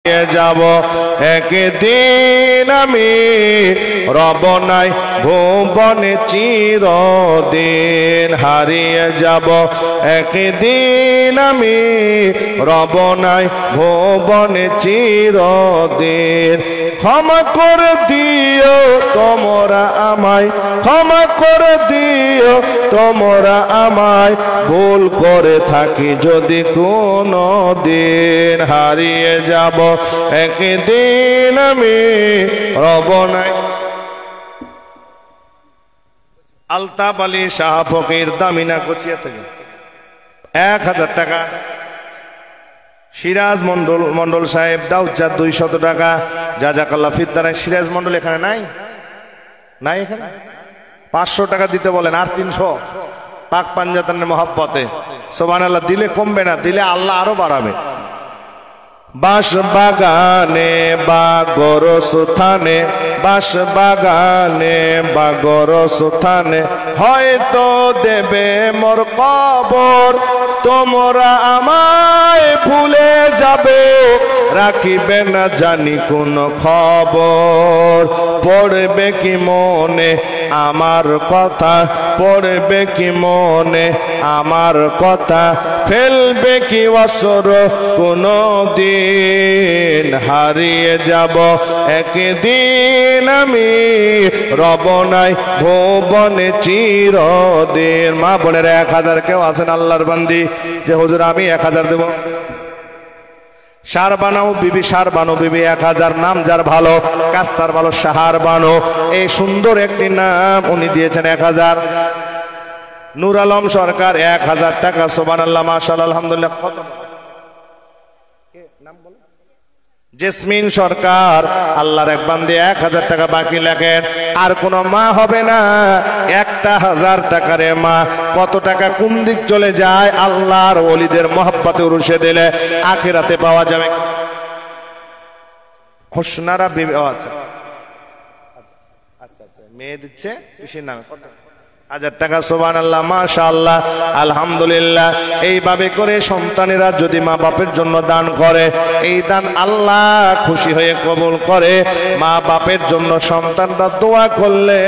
যাব একদিন আমি রব নাই ভুবনে চিরদিন হারিয়ে যাব একদিন আমি রব নাই ভুবনে চিরদিন ক্ষমা করে দিও তোমরা আমায় ক্ষমা করে দিও তোমরা আমায় ভুল করে থাকি যদি কোনো দিন হারিয়ে যাব একদিন আমি রব নাই। আলতাফ আলী শাহ ফকির দামিনা কুচিয়া থেকে 1000 টাকা। সিরাজ মন্ডল সাহেব দাউচার 200 টাকা। জাজাকাল্লাহ ফিদ্দারায় সিরাজ মন্ডল এখানে নাই নাই এখানে 500 টাকা দিতে বলেন আর 300 পাক পাঞ্জাতনের মহব্বতে সুবহানাল্লাহ। দিলে কমবে না, দিলে আল্লাহ আরো বাড়াবে। বাঁশ বাগানে বা গরস্থানে বাঁশ বাগানে বা গরস্থানে হয়তো দেবে মোর কবর তোমরা আমায় ভুলে যাবে রাখিবে না জানি কোন খবর পড়বে কি মনে আমার কথা পড়বে কি মনে আমার কথা ফেলবে কি অসর কোনো দিন হারিয়ে যাব একদিন আমি রব নাই ভুবনে চিরদিন। মা বোনেরা 1000 কেউ আছেন আল্লাহর বান্দি যে হুজুর আমি 1000 দেব? সার বানাও বিবি সার বানো বিবি 1000 নাম যার ভালো কাস্তার ভালো সাহার বানো এই সুন্দর একটি নাম উনি দিয়েছেন 1000। নূর আলম সরকার 1000 টাকা। সুবহানাল্লাহ মাশাআল্লাহ আলহামদুলিল্লাহ। কত নাম বলে? জেসমিন সরকার আল্লাহর এক বান্দে 1000 টাকা বাকি লেখেন। আর কোন মা হবে না 1000 টাকারে মা কত টাকা কোন দিক চলে যায় আল্লাহর ওলিদের মহব্বতে উরুষে দিলে আখিরাতে পাওয়া যাবে। হোসনারা বিবি আচ্ছা আচ্ছা আচ্ছা মেয়ে দিচ্ছে কিসের নামে 1000 টাকা। সুবহানাল্লাহ মাশাআল্লাহ আলহামদুলিল্লাহ। এইভাবে করে সন্তানেরা যদি মা বাপের জন্য দান করে এই দান আল্লাহ খুশি হয়ে কবুল করে। মা বাপের জন্য সন্তানরা দোয়া করলে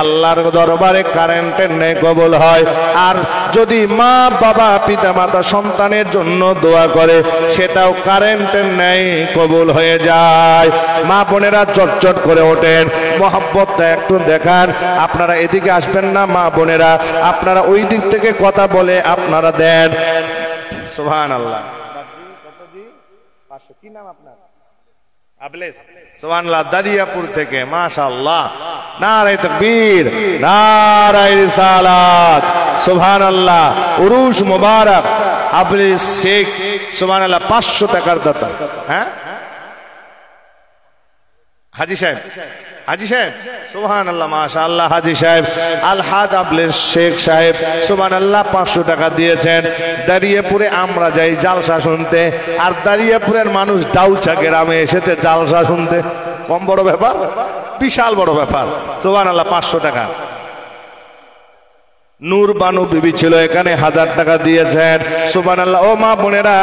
আল্লাহর দরবারে কারেন্টের ন্যায় কবুল হয়। আর যদি মা বাবা পিতা মাতা সন্তানের জন্য দোয়া করে সেটাও কারেন্টের ন্যায় কবুল হয়ে যায়। মা বোনেরা চটচট করে ওঠেন, মহব্বতটা একটু দেখান। আপনারা এদিকে আসবেন না মা বোনেরা, আপনারা ওই দিক থেকে কথা বলে আপনারা দেন। সুবহানাল্লাহ। কি নাম আপনার? আবলেস। সুবহানাল্লাহ দাদিয়াপুর থেকে মাশাআল্লাহ। নারে তাকবীর নারে রিসালাত। সুবহানাল্লাহ উরুস মুবারক আবলেস শেখ। সুবহানাল্লাহ 500 টাকার দাতা। হ্যাঁ হাজী সাহেব হাজী সাহেব সুবহানাল্লাহ মাশাআল্লাহ। হাজী সাহেব আলহাজ আবলেস শেখ সাহেব সুবহানাল্লাহ 500 টাকা দিয়েছেন। দারিয়াপুরে আমরা যাই জালসা শুনতে আর দারিয়াপুরের মানুষ দাউচা গ্রামে এসেছে জালসা শুনতে। কম বড় ব্যাপার? বিশাল বড় ব্যাপার। সুবহানাল্লাহ 500 টাকা। নূর বানু বিবি ছিল এখানে 1000 টাকা দিয়েছেন। সুবহানাল্লাহ। ও মা বোনেরা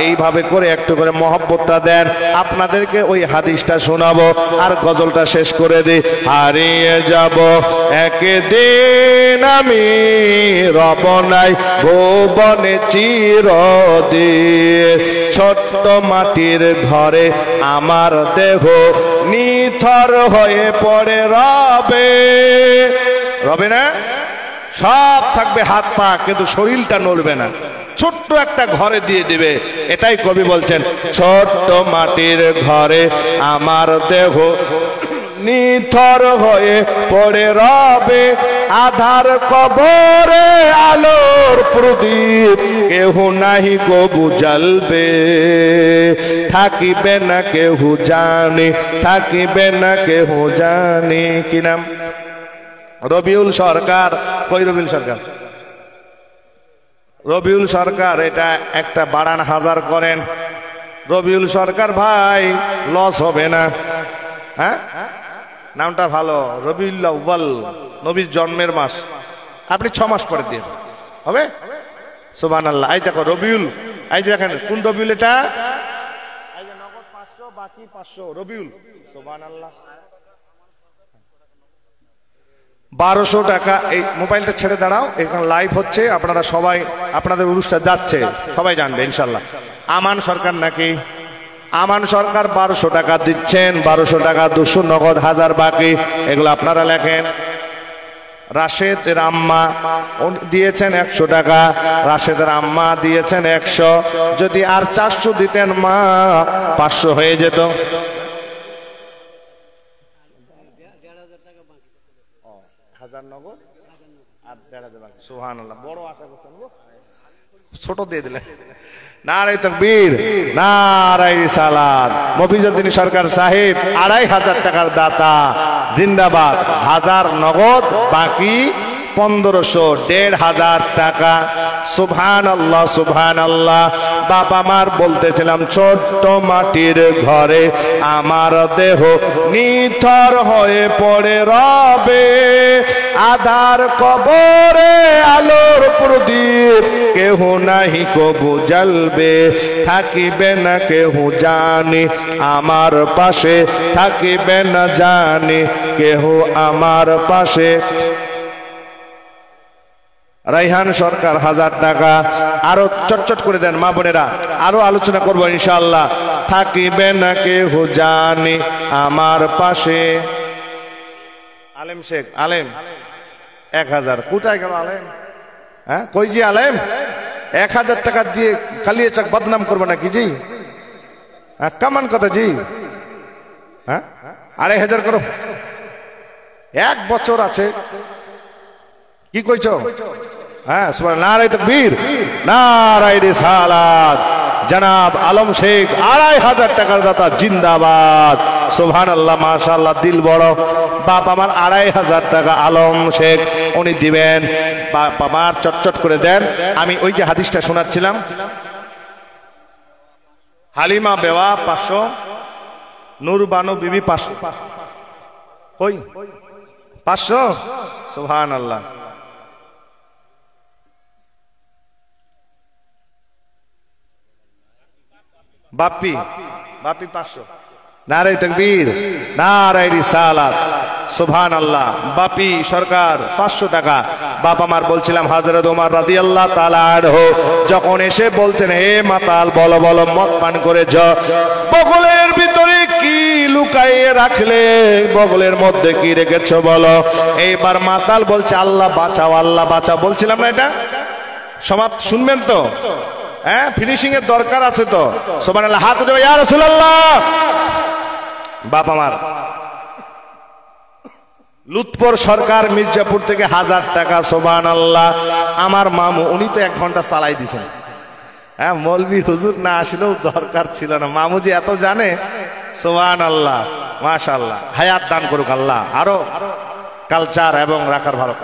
এইভাবে করে একটু করে মহব্বতটা দেন। আপনাদেরকে ওই হাদিসটা শোনাবো আর গজলটা শেষ করে দিই। হারিয়ে যাব একদিন আমি রব নাই ভুবনে চিরদিন ছোট্ট মাটির ঘরে আমার দেহ নিথর হয়ে পড়ে রবে রবে না সব থাকবে হাত পা কিন্তু শরীরটা নড়বে না। ছোট্ট একটা ঘরে দিয়ে দিবে। এটাই কবি বলছেন ছোট্ট মাটির ঘরে আমার দেহ নিথর হয়ে পড়ে রবে আধার কবরে আলোর প্রদীপ কেহ নাহি কবু জ্বলবে থাকিবে না কেহ জানে থাকিবে না কেহ জানে। কি নাম? রবিউল সরকার। কই রবিউল সরকার? রবিউল সরকার এটা একটা বাড়ান 1000 করেন। রবিউল সরকার ভাই লস হবে না। হ্যাঁ নামটা ভালো রবিউল আউয়াল নবীর জন্মের মাস। আপনি 6 মাস পরে দিয়ে হবে। সুবহানাল্লাহ। এই দেখো রবিউল, এই দেখেন কোন রবিউল এটা? 500 বাকি 500 রবিউল সুবহানাল্লাহ 1200 টাকা। এই মোবাইলটা ছেড়ে দাঁড়াও, এখানে লাইভ হচ্ছে, আপনারা সবাই আপনাদের অনুষ্ঠান যাচ্ছে, সবাই জানবে ইনশাল্লাহ। আমান সরকার নাকি? আমান সরকার 1200 টাকা দিচ্ছেন, 1200 টাকা 200 নগদ, 1000 বাকি, এগুলো আপনারা লেখেন। রাশেদের আম্মা দিয়েছেন 100 টাকা, রাশেদের আম্মা দিয়েছেন 100, যদি আর 400 দিতেন মা 500 হয়ে যেত। সুবহানাল্লাহ, বড় আশা করছেন গো, ছোট দিয়ে দিলেন। নারে তাকবীর, নারে রিসালাত। মফিজউদ্দিন সরকার সাহেব 2500 টাকার দাতা, জিন্দাবাদ। 1000 নগদ, বাকি 1500, 1500 টাকা। সুবহানাল্লাহ সুবহানাল্লাহ। বাবা মার বলতেছিলাম ছোট্ট মাটির ঘরে আমার দেহ নিথর হয়ে পড়ে রবে, আধার কবরে আলোর প্রদীপ কেহ নাহি কবু জ্বলবে, থাকিবে না কেহ জানি আমার পাশে, থাকিবে না জানি কেহ আমার পাশে। রাইহান সরকার 1000 টাকা। আরো চটচট করে দেন মা বোনেরা, আরো আলোচনা করবো ইনশাআল্লাহ। থাকিবে না কেহ জানি আমার পাশে। আলেম শেখ, আলেম 1000। কোথায় গেল আলেম? হ্যাঁ কই জি আলেম? 1000 টাকা দিয়ে কালিয়ে চাক বদনাম করবো নাকি জি? হ্যাঁ কামান কথা জি। হ্যাঁ 2500 করো, 1 বছর আছে। কি কইছো? হ্যাঁ সুবহানাল্লাহ, নারে তাকবীর, নারে রিসালাত। জনাব আলম শেখ 2500 টাকার দাতা, জিন্দাবাদ। সুবহানাল্লাহ, মাশাআল্লাহ, দিল বড়। বাপ আমার 2500 টাকা আলম শেখ উনি দিবেন। বাপ আমার চটচট করে দেন। আমি ওই যে হাদিসটা শোনাচ্ছিলাম, হালিমা বেওয়া 500, নূরবানু বিবি 500। কই 500? সুবহানাল্লাহ। বাপি 500। নারে তাকবীর, নারে রিসালাত। সুবহানাল্লাহ। বাপি সরকার 500 টাকা। বাবা মার বলছিলাম হযরত ওমর রাদিয়াল্লাহু তাআলা আনহু যখন এসে বলছেন হে মাতাল বলো বলো মদ পান করেছ, বগলের ভিতরে কি লুকাইয়ে রাখলে, বগলের মধ্যে কি রেখেছো বলো। এইবার মাতাল বলছে আল্লাহ বাঁচাও, আল্লাহ বাঁচাও। বলছিলাম না এটা সমাপ্ত, শুনবেন তো? হ্যাঁ ফিনিশিং এর দরকার আছে তো। সুবহানাল্লাহ, হাত উঠে ইয়া রাসূলুল্লাহ। বাপ আমার লুৎফর সরকার মির্জাপুর থেকে 1000 টাকা। সুবহানাল্লাহ। আমার মামু উনি তো 1 ঘন্টা চালাই দিছেন। হ্যাঁ মৌলভী হুজুর না আসলেও দরকার ছিল না, মামু যে এত জানে। সুবহানাল্লাহ, মাশাআল্লাহ, হায়াত দান করুক আল্লাহ, আরো কালচার এবং রাখার ভালো।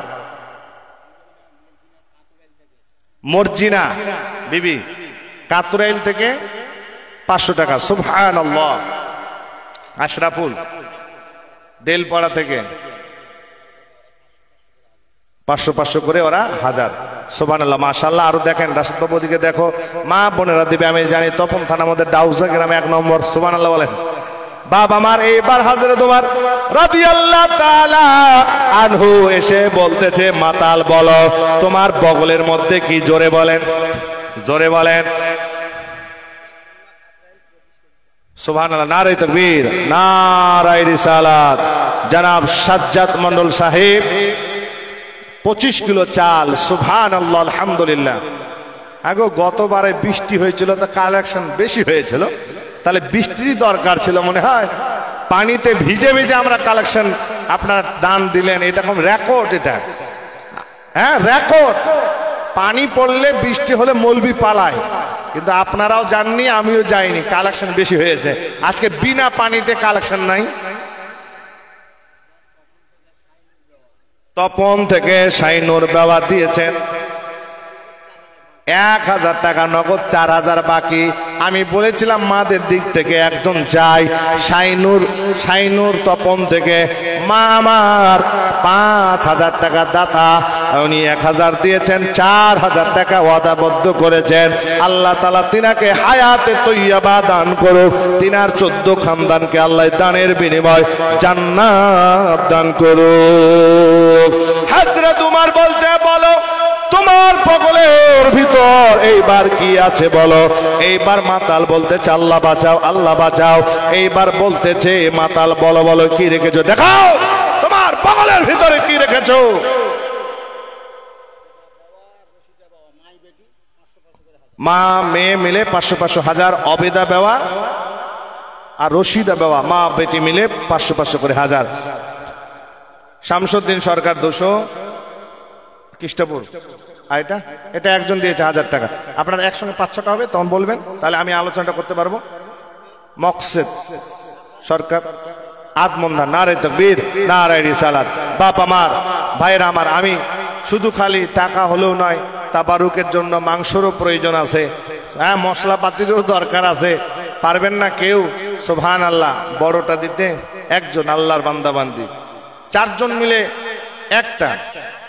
মর্জিনা বিবি কাতুরাইল থেকে 500 টাকা। সুবহানাল্লাহ। আশরাফুল দেলপাড়া থেকে 500 করে ওরা 1000। সুবহানাল্লাহ, মাশাআল্লাহ। আরো দেখেন রাশিদ বাবু দিকে দেখো, মা বোনেরা দিবে আমি জানি। তপন থানার মধ্যে ডাউজা গ্রামে 1 নম্বর। সুবহানাল্লাহ বলেন। বাপ আমার এইবার হযরত ওমর রাদিয়াল্লাহু তাআলা আনহু এসে বলতেছে মাতাল বলো তোমার বগলের মধ্যে কি, জোরে বলেন, জোরে বলেন। সুবহানাল্লাহ, নারে তাকবীর, নারে রিসালাত। জনাব সাজ্জাদ মন্ডল সাহেব 25 কিলো চাল। সুবহানাল্লাহ, আলহামদুলিল্লাহ। আগো গতবারে বৃষ্টি হয়েছিল তো কালেকশন বেশি হয়েছিল, তাহলে বৃষ্টিরই দরকার ছিল মনে হয়। পানিতে ভিজে ভিজে আমরা কালেকশন আপনার দান দিলেন, এটা কোন রেকর্ড? এটা হ্যাঁ রেকর্ড। পানি পড়লে বৃষ্টি হলে মৌলবি পালায়, কিন্তু আপনারাও জাননি আমিও যাইনি, কালেকশন বেশি হয়েছে। আজকে বিনা পানিতে কালেকশন নাই। তপন থেকে শাইনুর বাবা দিয়েছেন 1000 টাকা নগদ, 4000 বাকি। আমি বলেছিলাম মাদের দিক থেকে একজন যাই, শাইনুর তপন থেকে। মা আমার 5000 টাকা দাতা, উনি 1000 দিয়েছেন, 4000 টাকা ওয়াদাবদ্ধ করেছেন। আল্লাহ তাআলা তিনাকে হায়াতে তৈয়বা দান করুক, তিনার 14 খানদানকে আল্লাহ দানের বিনিময় জান্নাত দান করুক। হযরত উমর বলছে, বলো তোমার বগলের ভিতর এইবার কি আছে বলো। এইবার মাতাল বলতেছে আল্লাহ বাঁচাও, আল্লাহ বাঁচাও। এইবার বলতেছে মাতাল, বলো বলো কি রেখেছো, দেখাও তোমার বগলের ভিতরে কি রেখেছো। মা মেয়ে মিলে 500-500 হাজার, অবেদা বেওয়া আর রশিদা বেওয়া, মা বেটি মিলে 500-500 করে হাজার। শামসুদ্দিন সরকার 200 খ্রিস্টপুর। আর এটা একজন দিয়েছে 1000 টাকা। আপনার একসঙ্গে 5-6টা হবে, তখন বলবেন, তাহলে আমি আলোচনাটা করতে পারবো। মকসেদ সরকার আদমন্দা, নারে তাকবীর, নারে রিসালাত। বাপ আমার, ভাইরা আমার, আমি শুধু খালি টাকা হলেও নয়, তাবারুকের জন্য মাংসেরও প্রয়োজন আছে, হ্যাঁ মশলাপাতিরও দরকার আছে। পারবেন না কেউ? সুবহানাল্লাহ, বড়টা দিতে একজন আল্লাহর বান্দাবান্দি, 4 জন মিলে একটা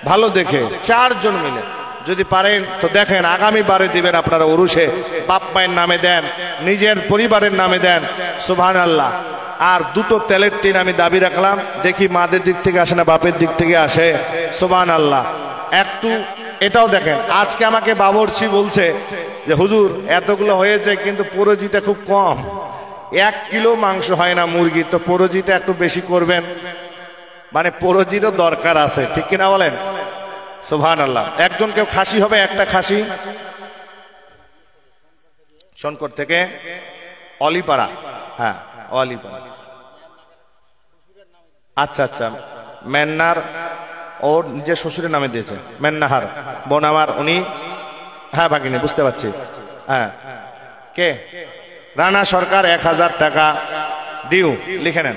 ভালো দেখে 4 জন মিলে যদি পারেন তো দেখেন, আগামী বারে দিবেন আপনারা উরুষে, বাপ মায়ের নামে দেন, নিজের পরিবারের নামে দেন। সুবহানাল্লাহ। আর 2টো তেলের টিন আমি দাবি রাখলাম, দেখি মাদের দিক থেকে আসে না বাপের দিক থেকে আসে। সুবহানাল্লাহ। একটু এটাও দেখেন, আজকে আমাকে বাবরচি বলছে যে হুজুর এতগুলো হয়েছে কিন্তু পরজিটা খুব কম, 1 কিলো মাংস হয় না মুরগি, তো পরজিটা একটু বেশি করবেন। মানে পরজিরও দরকার আছে, ঠিক কিনা বলেন? সুবহানাল্লাহ। একজন কেউ খাসি হবে, একটা খাসি শনকর থেকে, অলিপাড়া, হ্যাঁ অলিপাড়া। আচ্ছা আচ্ছা, মেন্নার ওর নিজের শ্বশুরের নামে দিয়েছে, মেন্নাহার বোন আমার, উনি, হ্যাঁ ভাগিনী, বুঝতে পারছি। হ্যাঁ কে? রানা সরকার 1000 টাকা ডিউ, লিখে নেন।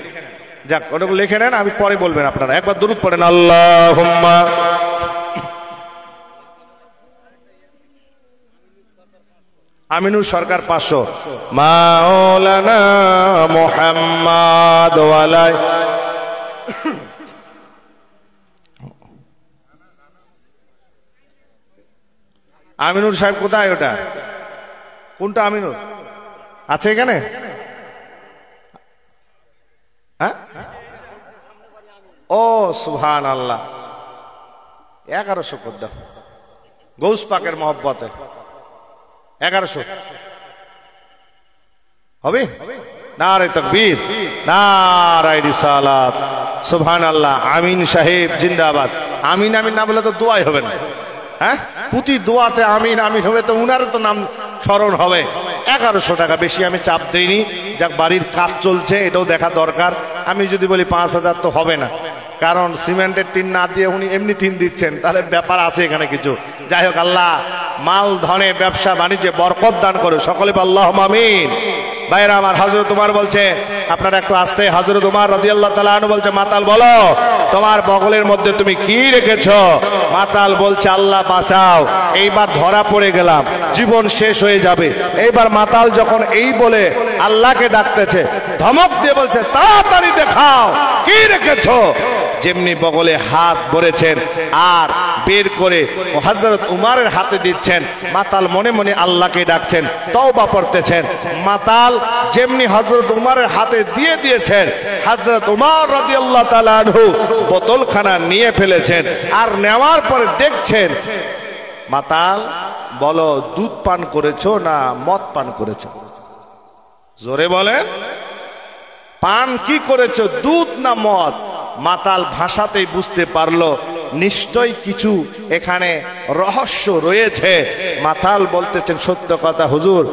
যাক, ওটাকে লিখে নেন, আমি পরে বলবেন আপনারা। একবার দুরূদ পড়েন, আল্লাহুম্মা। আমিনুর সরকার 500, মাওলানা মুহাম্মদ ওয়ালাই। আমিনুর সাহেব কোথায়? ওটা কোনটা আমিনুর আছে এখানে? হ্যাঁ, ও সুবহানাল্লাহ। 1100 করে দাও, গৌস পাকের মহব্বতে 1100 হবে। নারে তাকবীর, নারে রিসালাত। সুবহানাল্লাহ। আমিন সাহেব জিন্দাবাদ। আমিন আমিন না বলে তো দোয়াই হবে না। হ্যাঁ, প্রতি দোয়াতে আমিন আমিন হবে, তো উনারও তো নাম স্মরণ হবে। 1100 টাকা, বেশি আমি চাপ দেইনি। যাক, বাড়ির কাজ চলছে, এটাও দেখা দরকার। আমি যদি বলি 5000 তো হবে না, কারণ সিমেন্টের টিন না দিয়ে উনি এমনি টিন দিচ্ছেন, তাহলে ব্যাপার আছে এখানে কিছু। যাই হোক, আল্লাহ মাল ধনে ব্যবসা বাণিজ্যে বরকত দান করে, সকলে আল্লাহুম্মা আমিন। ভাইরা আমার, হযরত উমর বলছে, আপনারা একটু আস্তে। হযরত উমর রাদিয়াল্লাহু তাআলা আনহু বলছে, মাতাল বলো তোমার বগলের মধ্যে তুমি কি রেখেছো। মাতাল বলছে, আল্লাহ বাঁচাও, এইবার ধরা পড়ে গেলাম, জীবন শেষ হয়ে যাবে। এইবার মাতাল যখন এই বলে আল্লাহকে ডাকতেছে, ধমক দিয়ে বলছে, তাড়াতাড়ি দেখাও কি রেখেছো। যেমনি বগলে হাত ভরেছেন আর বের করে হযরত উমরের হাতে দিচ্ছেন। মাতাল মনে মনে আল্লাহকে ডাকছেন, তওবা পড়তেছেন। মাতাল যেমনি হযরত উমরের হাতে দিয়ে দিয়েছেন, হযরত উমর রাদিয়াল্লাহু তাআলা আনহু বোতলখানা নিয়ে ফেলেছেন। আর নেওয়ার পরে দেখছেন, মাতাল বলো দুধ পান করেছো না মদ পান করেছো? জোরে বলেন, পান কি করেছো, দুধ না মদ? মাতাল ভাষাতেই বুঝতে পারলো নিশ্চয় কিছু এখানে রহস্য রয়েছে। মাতাল বলতেছেন, সত্য কথা হুজুর,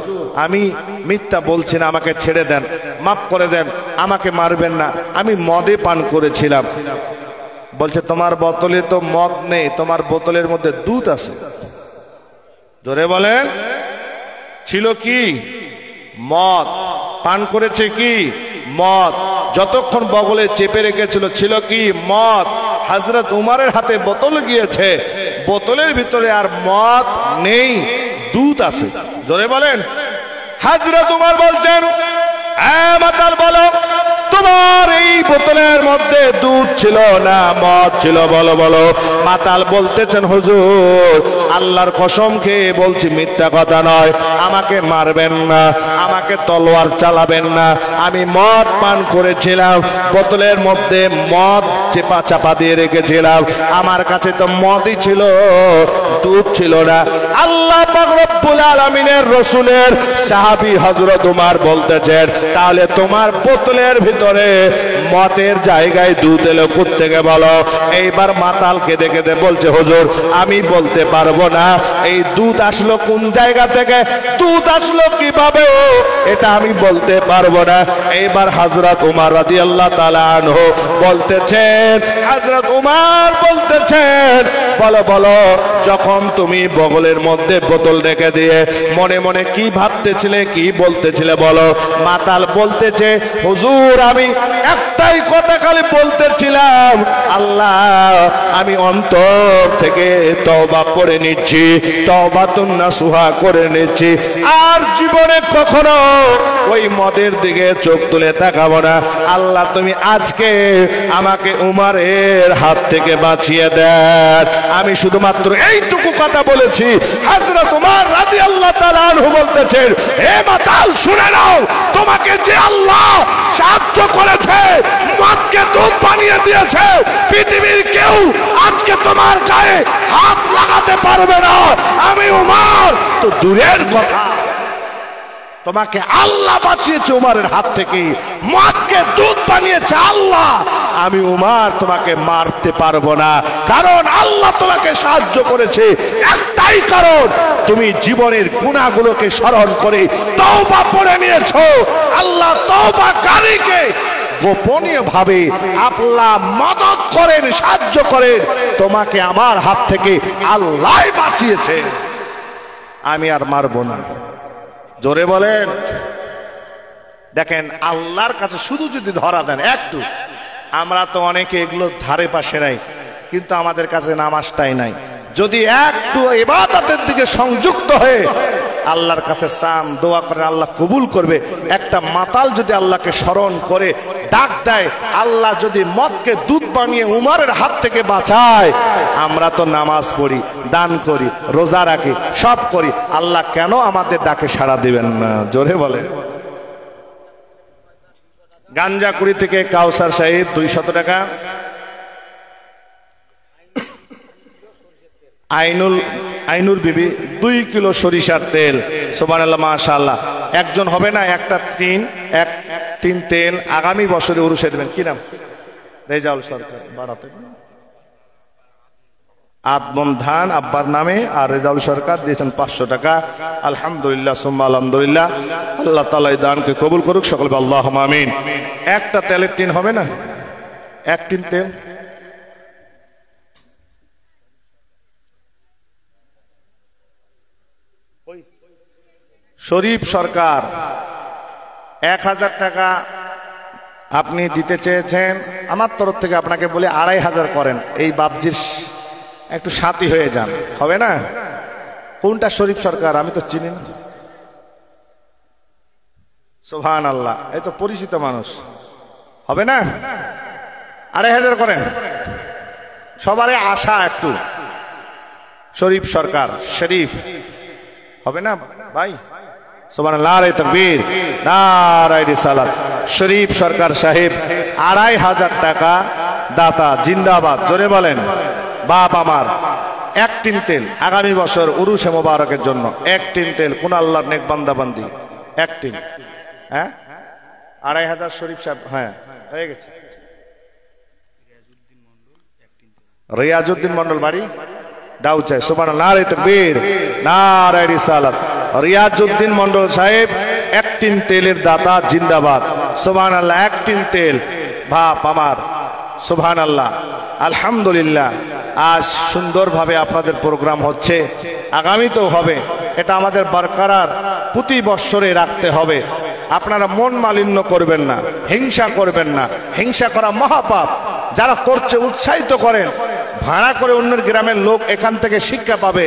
আমি মিথ্যা বলছি না, আমাকে ছেড়ে দেন, মাফ করে দেন, আমাকে মারবেন না, আমি মদে পান করেছিলাম। বলছে, তোমার বোতলে তো মদ নেই, তোমার বোতলের মধ্যে দুধ আছে। জোরে বলেন, ছিল কি? মদ। পান করেছে কি? মদ। যতক্ষণ বগলে চেপে রেখেছিল ছিল কি? মদ। হযরত উমরের হাতে বোতল গিয়েছে, বোতলের ভিতরে আর মদ নেই, দুধ আছে। জোরে বলেন। হযরত উমর বলছেন, মাতাল বলো, তোমার এই বোতলের মধ্যে দুধ ছিল না মদ ছিল? বলো বলো। মাতাল বলতেছেন, হুজুর আল্লাহর কসম খেয়ে বলছি মিথ্যা কথা নয়, আমাকে মারবেন না, আমাকে তলোয়ার চালাবেন না, আমি মদ পান করেছিলাম, বোতলের মধ্যে মদ চেপা চাপা দিয়ে রেখেছিলাম, আমার কাছে তো মদই ছিল, দুধ ছিল না। আল্লাহ পাক রব্বুল আলামিনের রাসূলের সাহাবী হযরত উমর বলতেছেন, তাহলে তোমার বোতলের ভিতরে মদের জায়গায় দুধ এলো কোত্থেকে বলো? এইবার মাতাল কেঁদে কেঁদে বলছে, হুজুর আমি বলতে পারবো না এই দুধ আসলো কোন জায়গা থেকে, দুধ আসলো কিভাবে, এটা আমি বলতে পারবো না। এইবার হযরত উমর রাদিয়াল্লাহু তাআলা আনহু বলতেছেন, হযরত উমর বলতেছেন, বলো বলো, যখন তুমি বগলের মধ্যে বোতল রেখে দিয়ে মনে মনে কি ভাবতেছিলে, কি বলতেছিলে বলো? মাতাল বলতেছে, হুজুর আমি একটাই কথা খালি বলতেছিলাম, আল্লাহ আমি অন্তর থেকে তওবা করে নিচ্ছি, তওবাতুন নাসুহা করে নিচ্ছি, আর জীবনে কখনো ওই মদের দিকে চোখ তুলে তাকাবো না। আল্লাহ তুমি আজকে আমাকে উমরের হাত থেকে বাঁচিয়ে দেন। আমি শুধুমাত্র এইটুকু কথা বলেছি। হযরত উমর রাদিয়াল্লাহু তাআলা আনহু বলতেছেন, হে মাতাল শুনে নাও, তোমাকে যে আল্লাহ সাহায্য করেছে, মদকে দুধ বানিয়ে দিয়েছে, পৃথিবীর কেউ আজকে তোমার গায়ে হাত লাগাতে পারবে না। আমি উমর তো দূরের কথা, তোমাকে আল্লাহ বাঁচিয়েছে উমরের হাত থেকে, মদকে দুধ বানিয়েছে আল্লাহ। আমি উমর তোমাকে মারতে পারবো না, কারণ আল্লাহ তোমাকে সাহায্য করেছে। একটাই কারণ, তুমি জীবনের গুনাহগুলোকে স্মরণ করে তওবা করে নিয়েছো। আল্লাহ তওবাকারীকে গোপনীয় ভাবে আল্লাহ মদদ করেন, সাহায্য করেন। তোমাকে আমার হাত থেকে আল্লাহ বাঁচিয়েছে, আমি আর মারবো না। জোরে বলেন। দেখেন আল্লাহর কাছে শুধু যদি ধরা দেন একটু, আমরা তো অনেকে এগুলো ধারে পাশে নাই, কিন্তু আমাদের কাছে নামাজটাই নাই। যদি একটু ইবাদতের দিকে সংযুক্ত হয়ে আল্লাহর কাছে চান, দোয়া করেন, আল্লাহ কবুল করবে। একটা মাতাল যদি আল্লাহকে স্মরণ করে ডাক দেয়, আল্লাহ যদি মদকে দুধ বানিয়ে উমরের হাত থেকে বাঁচায়, আমরা তো নামাজ পড়ি, দান করি, রোজা রাখি, সব করি, আল্লাহ কেন আমাদের ডাকে সাড়া দিবেন না? জোরে বলে। গাঞ্জাকুড়ি থেকে কাউসার সাহেব 200 টাকা। আইনুর বিবি 2 কিলো সরিষার তেল। সুবহানাল্লাহ, মাশাআল্লাহ। একজন হবে না, একটা টিন তেল আগামী বছরে উরুষে দেবেন। কি নাম? রেজাউল সরকার বাড়াতে। আদমন ধান আব্বার নামে, আর রেজাউল সরকার দিয়েছেন 500 টাকা। আলহামদুলিল্লাহ, সুম্মা আলহামদুলিল্লাহ। আল্লাহ তাআলা এই দানকে কবুল করুক, সকলে আল্লাহুম্মা আমিন। একটা তেলের টিন হবে না? এক টিন তেল। শরীফ সরকার 1000 টাকা আপনি দিতে চেয়েছেন, আমার তরফ থেকে আপনাকে বলে 2500 করেন। এই বাবজির একটু সাথী হয়ে যান, হবে না? কোনটা শরীফ সরকার? আমি তো চিনি না। সুবহানাল্লাহ, এই তো পরিচিত মানুষ, হবে না? 2500 করেন। সবারই আশা একটু শরীফ সরকার, শরীফ হবে না ভাই? সুবহানাল্লাহ, নারে তাকবীর, নারে রিসালাত। শরীফ সরকার সাহেব 2500 টাকা দাতা, জিন্দাবাদ। জোরে বলেন। বাপ আমার, 1 টিন তেল আগামী বছর উরুশে মোবারকের জন্য। 1 টিন তেল, কোন আল্লাহর নেক বান্দা বান্দি 1 টিন। হ্যাঁ, 2500 শরীফ সাহেব। হ্যাঁ, হয়ে গেছে। রিয়াজউদ্দিন মন্ডল বাড়ি ডাউচায়। সুবহানাল্লাহ, নারে তাকবীর, নারে রিসালাত। রিয়াজউদ্দিন মন্ডল সাহেব 1 টিন তেলের দাতা, জিন্দাবাদ। সুবহানাল্লাহ, 1 টিন তেল বাপ আমার। সুবহানাল্লাহ, আলহামদুলিল্লাহ। আজ সুন্দরভাবে আপনাদের প্রোগ্রাম হচ্ছে, আগামীতেও হবে। এটা আমাদের বরকরার প্রতি বৎসরে রাখতে হবে। আপনারা মন মালিন্য করবেন না, হিংসা করবেন না। হিংসা করা মহাপাপ। যারা করছে উৎসাহিত করেন, ভাড়া করে অন্যের গ্রামের লোক এখান থেকে শিক্ষা পাবে।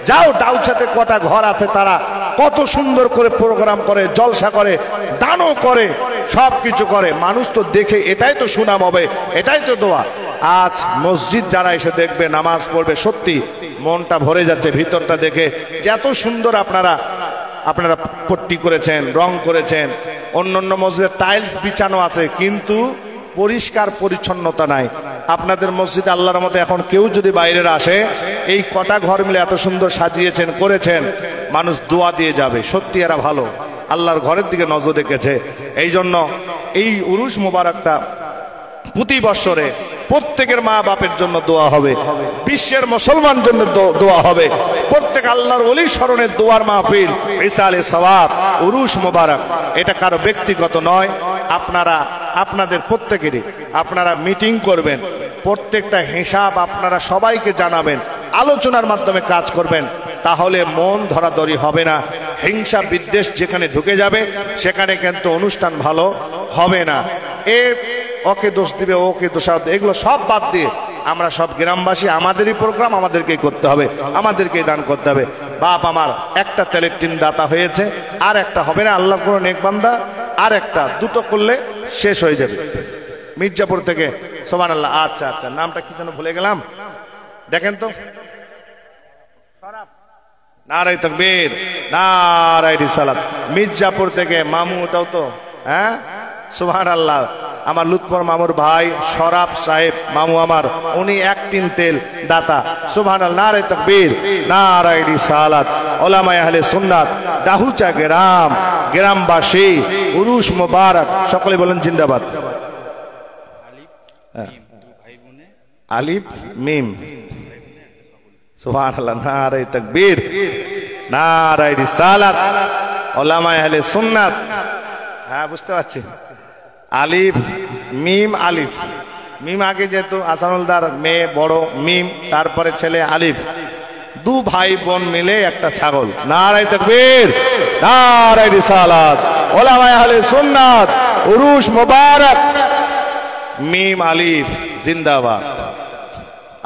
যাও ডাউচাতে কটা ঘর আছে, তারা কত সুন্দর করে প্রোগ্রাম করে, জলসা করে, দানও করে, সব কিছু করে। মানুষ তো দেখে এটাই তো সুনাম হবে, এটাই তো দোয়া। আজ মসজিদ যারা এসে দেখবে, নামাজ পড়বে, সত্যি মনটা ভরে যাচ্ছে ভিতরটা দেখে যে এত সুন্দর আপনারা পট্টি করেছেন, রং করেছেন। অন্য মসজিদে টাইলস বিছানো আছে কিন্তু পরিষ্কার পরিচ্ছন্নতা নাই। আপনাদের মসজিদে আল্লাহর মতো এখন কেউ যদি বাইরের আসে, এই কটা ঘর মিলে এত সুন্দর সাজিয়েছেন, করেছেন, মানুষ দোয়া দিয়ে যাবে, সত্যি এরা ভালো, আল্লাহর ঘরের দিকে নজর রেখেছে। এই জন্য এই উরুস মোবারকটা প্রতি বছরে প্রত্যেকের মা বাপের জন্য দোয়া হবে, বিশ্বের মুসলমান জন্য দোয়া হবে, প্রত্যেক আল্লাহর ওলি স্মরণের দোয়ার মাহফিল, ইসালে সওয়াব, উরুস মোবারক। এটা কারো ব্যক্তিগত নয়, আপনাদের প্রত্যেকেরই আপনারা মিটিং করবেন, প্রত্যেকটা হিসাব আপনারা সবাইকে জানাবেন, আলোচনার মাধ্যমে কাজ করবেন, তাহলে মন ধরাধরি হবে না। হিংসা বিদ্বেষ যেখানে ঢুকে যাবে সেখানে কিন্তু অনুষ্ঠান ভালো হবে না। ওকে দোষ দিবে, ওকে দোষারোপ, এগুলো সব বাদ দিয়ে আমরা সব গ্রামবাসী, আমাদেরই প্রোগ্রাম আমাদেরকেই করতে হবে, আমাদেরকেই দান করতে হবে। বাপ আমার একটা তেলের টিন দাতা হয়েছে, আর একটা হবে না, আল্লাহর কোনো নেক বান্দা আর একটা দুটো করলে শেষ হয়ে যাবে। মির্জাপুর থেকে সুবহানাল্লাহ। আচ্ছা আচ্ছা, নামটা কি যেন ভুলে গেলাম, দেখেন তো। নারায়ে তাকবীর, নারায়ে রিসালাত। মির্জাপুর থেকে মামু, ওটাও তো, হ্যাঁ সুবহানাল্লাহ। আমার লুৎফর মামুর ভাই শরাফ সাহেব মামু আমার, উনি 1 টিন তেল দাতা। সুবহানাল্লাহ, নারায়ে তাকবীর, নারায়ে রিসালাত। উলামায়ে আহলে সুন্নাত, ডাহুচা গ্রামবাসী, উরুস মোবারক, সকলে বলেন জিন্দাবাদ। আলিফ মিম, সুবহানাল্লাহ, নারায়ে তাকবীর, নারায়ে রিসালাত। উলামায়ে আহলে সুন্নাত, হ্যাঁ বুঝতে পারছি। আলিফ মিম, আলিফ মিম আগে যেহেতু আসানুলদার মেয়ে বড় মিম, তারপরে ছেলে আলিফ, 2 ভাই বোন মিলে একটা ছাগল। নারায়ে তাকবীর, নারায়ে রিসালাত। উলামায়ে আহলে সুন্নাত, উরুস মোবারক, মিম আলিফ জিন্দাবাদ।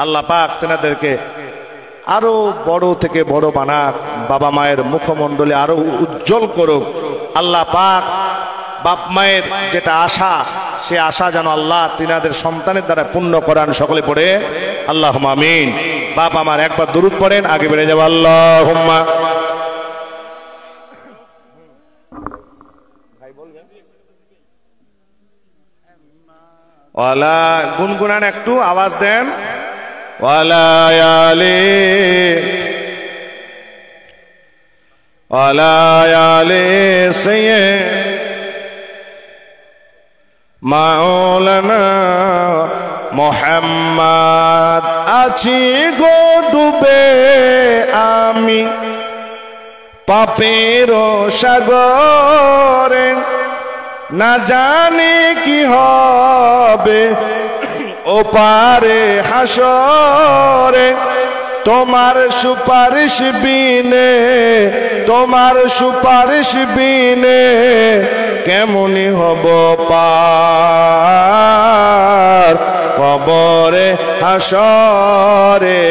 আল্লাহ পাক তেনাদেরকে আরো বড় থেকে বড় বানাক, বাবা মায়ের মুখমণ্ডলে আরো উজ্জ্বল করুক। আল্লাহ পাক বাপ মায়ের যেটা আশা, সে আশা যেন আল্লাহ তিনাদের সন্তানের দ্বারা পূর্ণ করান। সকলে পড়ে আল্লাহুম্মা আমিন। বাপ আমার একবার দুরূদ পড়েন, আগে বেড়ে যাবো। আল্লাহুম্মা, ওয়ালা গুনগুনান, একটু আওয়াজ দেন। ওয়ালা আলে সাইয়্যিদ মাওলানা মুহাম্মদ। আছি গো ডুবে আমি পাপের সাগরে, না জানি কি হবে ও পারে হাসরে। তোমার সুপারিশ বিনে, তোমার সুপারিশ বিনে কেমনি হব পার কবরে হাসরে,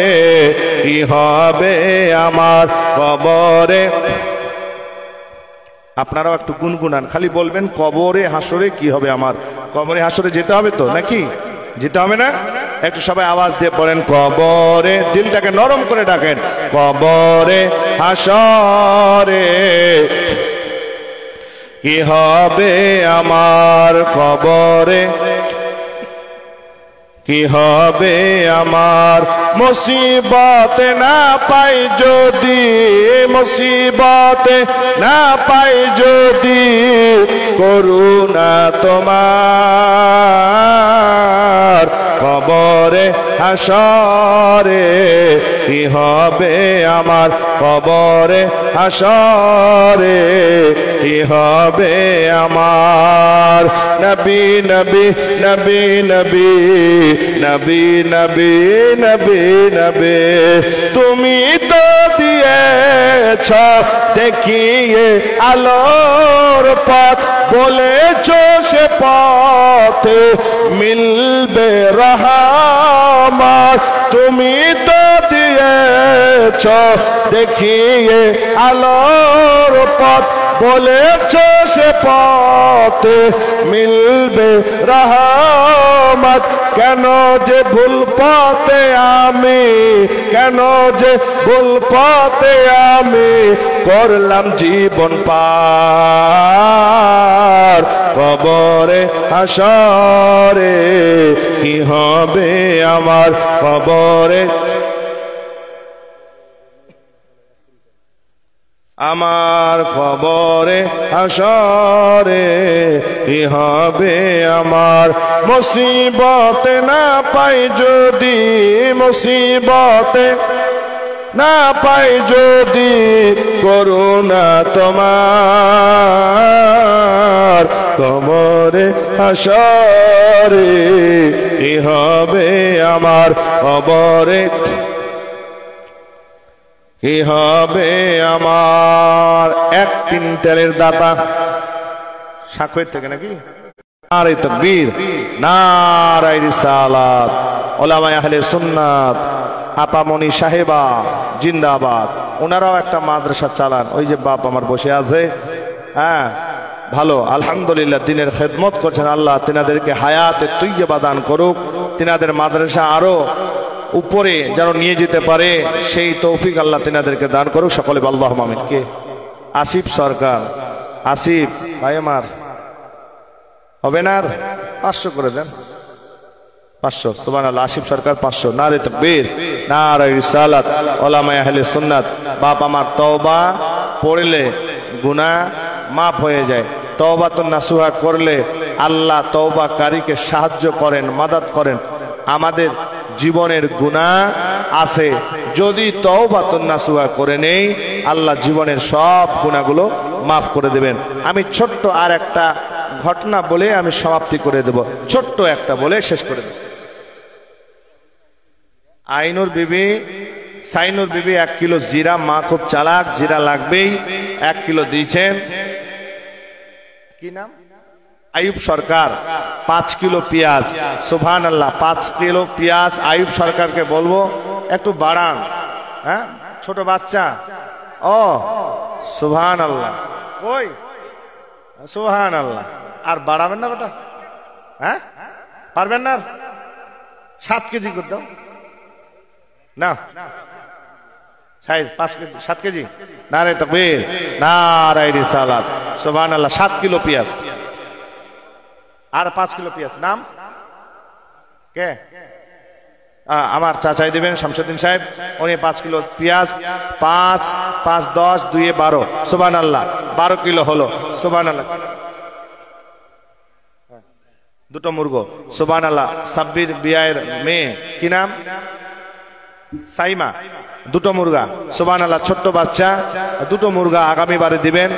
কি হবে আমার কবরে। আপনারাও একটু গুনগুনান, খালি বলবেন কবরে হাসরে কি হবে আমার। কবরে হাসরে যেতে হবে তো নাকি, যেতে হবে না? একটু সবাই আওয়াজ দিয়ে পড়েন, কবরে, দিলটাকে নরম করে ডাকেন, কবরে হাসরে কি হবে আমার কবরে, কি হবে আমার। মুসিবতে না পাই যদি, মুসিবতে না পাই যদি করুণা তোমার, কবরে হাসরে কি হবে আমার, কবরে হাসরে কি হবে আমার। নবী নবী নবী নবী নবী নবী নবী নবী, তুমি তো দিয়েছ দেখিয়ে আলোর পথ, বলেছ সে পথে মিলবে রহমত। তুমি তো দিয়ে দিয়েছ দেখিয়ে আলোর পথ, বলেছ সে পথে মিলবে রহমত। কেন যে ভুল পথে আমি, কেন যে ভুল পথে আমি করলাম জীবন পার। কবরে হাসরে কি হবে আমার, কবরে আমার, কবরে হাসরে কি হবে আমার। মুসিবতে না পাই যদি, মুসিবতে না পাই যদি করুণা তোমার, কবরে হাসরে কি হবে আমার, কবরে কি হবে আমার। এক তিনটালের দাতা সাক্ষর থেকে নাকি নারে তাকবীর, নারে রিসালাত, উলামায়ে আহলে সুন্নাত, আপামনি সাহেবা জিন্দাবাদ। ওনারাও একটা মাদ্রাসা চালান, ওই যে বাপ আমার বসে আছে, হ্যাঁ ভালো আলহামদুলিল্লাহ দিনের খেদমত করছেন। আল্লাহ তিনাদেরকে হায়াতে তৈয়বা দান করুক, তিনাদের মাদ্রাসা আরো উপরে যেন নিয়ে যেতে পারে সেই তৌফিক আল্লাহ তিনাদেরকে দান করুক, সকলে আল্লাহুম্মা আমিন। কে? আসিফ সরকার, আসিফ ভাই আমার হবে না, আর 500 করে দেন, 500 সুবহানাল্লাহ। আসিফ সরকার 500। নারে তাকবীর, নারে রিসালাত, উলামায়ে আহলে সুন্নাত। বাপ আমার তওবা পড়লে গুনাহ মাফ হয়ে যায়, তওবাতুন নাসুহা করলে আল্লাহ তওবাকারীকে সাহায্য করেন, মাদাদ করেন। আমাদের জীবনের গুনাহ আছে, যদি তওবাতুন নাসুহা করে নেই আল্লাহ জীবনের সব গুনাহগুলো মাফ করে দেবেন। আমি ছোট্ট আর একটা ঘটনা বলে আমি সমাপ্তি করে দেব, ছোট্ট একটা বলে শেষ করে দেব। আইনুর বিবি, সাইনুর বিবি 1 কিলো জিরা, মা খুব চালাক, জিরা লাগবেই, 1 কিলো দিয়েছেন। কি নাম? আইয়ুব সরকার। 5 কিলো পেঁয়াজ, সুবহানাল্লাহ 5 কিলো পেঁয়াজ আইয়ুব সরকারকে বলবো একটু বাড়ান। হ্যাঁ ছোট বাচ্চা, ও সুবহানাল্লাহ, ওই সুবহানাল্লাহ। আর বাড়াবেন না বেটা? হ্যাঁ পারবেন না? 7 কেজি করে দাও না, 5 কেজি, 7 কেজি। নারে তাকবীর, নারে রিসালাত, সুবহানাল্লাহ। 7 কিলো পেঁয়াজ আর 5 কিলো পেঁয়াজ। নাম কে? আমার চাচাই দিবেন, শামসুদ্দিন সাহেব। উনি 5 কিলো পেঁয়াজ, 5 5 10 2 12, সুবহানাল্লাহ 12 কিলো হলো, সুবহানাল্লাহ। দুটো মুরগো, সুবহানাল্লাহ। সাব্বির বিয়ায়ের মেয়ে, কি নাম? সাইমা। দুটো মুরগা, সুবহানাল্লাহ। ছোট্ট বাচ্চা, দুটো মুরগা আগামী বারে দিবেন।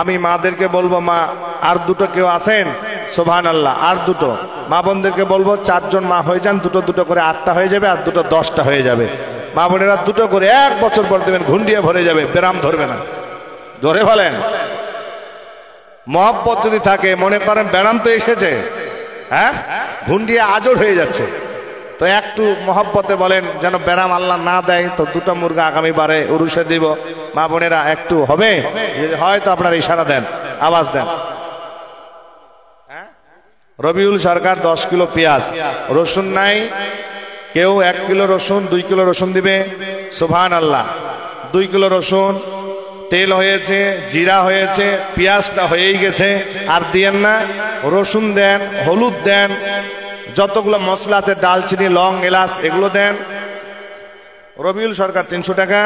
আমি মাদেরকে বলবো, মা আর দুটো কেউ আছেন? সুবহানাল্লাহ। আর দুটো মা বোনদেরকে বলবো 4 জন মা হয়ে যান, দুটো দুটো করে 8টা হয়ে যাবে, আর দুটো 10টা হয়ে যাবে। মা বোনেরা দুটো করে 1 বছর পর দেবেন, ঘুন্ডিয়ে ভরে যাবে, ব্যারাম ধরবে না। ধরে বলেন মহব্বত যদি থাকে, মনে করেন ব্যারাম তো এসেছে, হ্যাঁ ঘুন্ডিয়ে আজর হয়ে যাচ্ছে, তো একটু মহব্বতে বলেন যেন ব্যারাম আল্লাহ না দেয়। তো দুটো মুরগা আগামী বারে উরুষে দিব। মা বোনেরা একটু হবে, যদি হয় তো আপনার ইশারা দেন, আওয়াজ দেন। রবিউল সরকার 10 কিলো পেঁয়াজ, রসুন নাই কেউ? 1 কিলো রসুন, 2 কিলো রসুন দিবে, সুবহানাল্লাহ। 2 কিলো রসুন, তেল হয়েছে, জিরা হয়েছে, পেঁয়াজটা হয়েই গেছে, আর দিয়েন না। রসুন দেন, হলুদ দেন, যতগুলো মশলা আছে ডালচিনি, লং, এলাচ, এগুলো দেন। রবিউল সরকার 300 টাকা।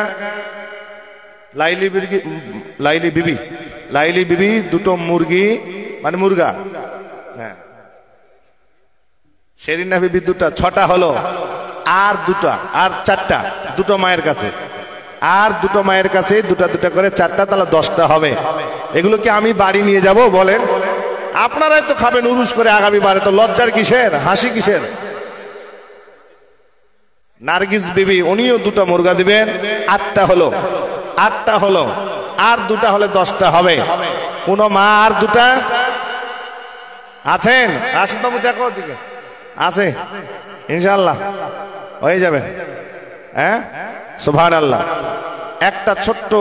লাইলি বিবি দুটো মুরগি, মানে মুরগা, হ্যাঁ সেদিন না বিবি দুটা, 6টা হলো, আর দুটা, আর 4টা, দুটো মায়ের কাছে, আর দুটো মায়ের কাছে, দুটা দুটা করে 4টা, তাহলে 10টা হবে। এগুলো কি আমি বাড়ি নিয়ে যাব বলেন? আপনারাই তো খাবেন উরুস করে আগামী বারে, তো লজ্জার কিসের, হাসি কিসের? নার্গিস বিবি উনিও দুটো মুরগা দিবেন, 8টা হলো, 8টা হলো, আর দুটা হলে 10টা হবে। কোন মা আর দুটা আছেন? রাশিদ বাবু দেখো দিকে আছে, ইনশাআল্লাহ হয়ে যাবে। হ্যাঁ সুবহানাল্লাহ। একটা ছোট্ট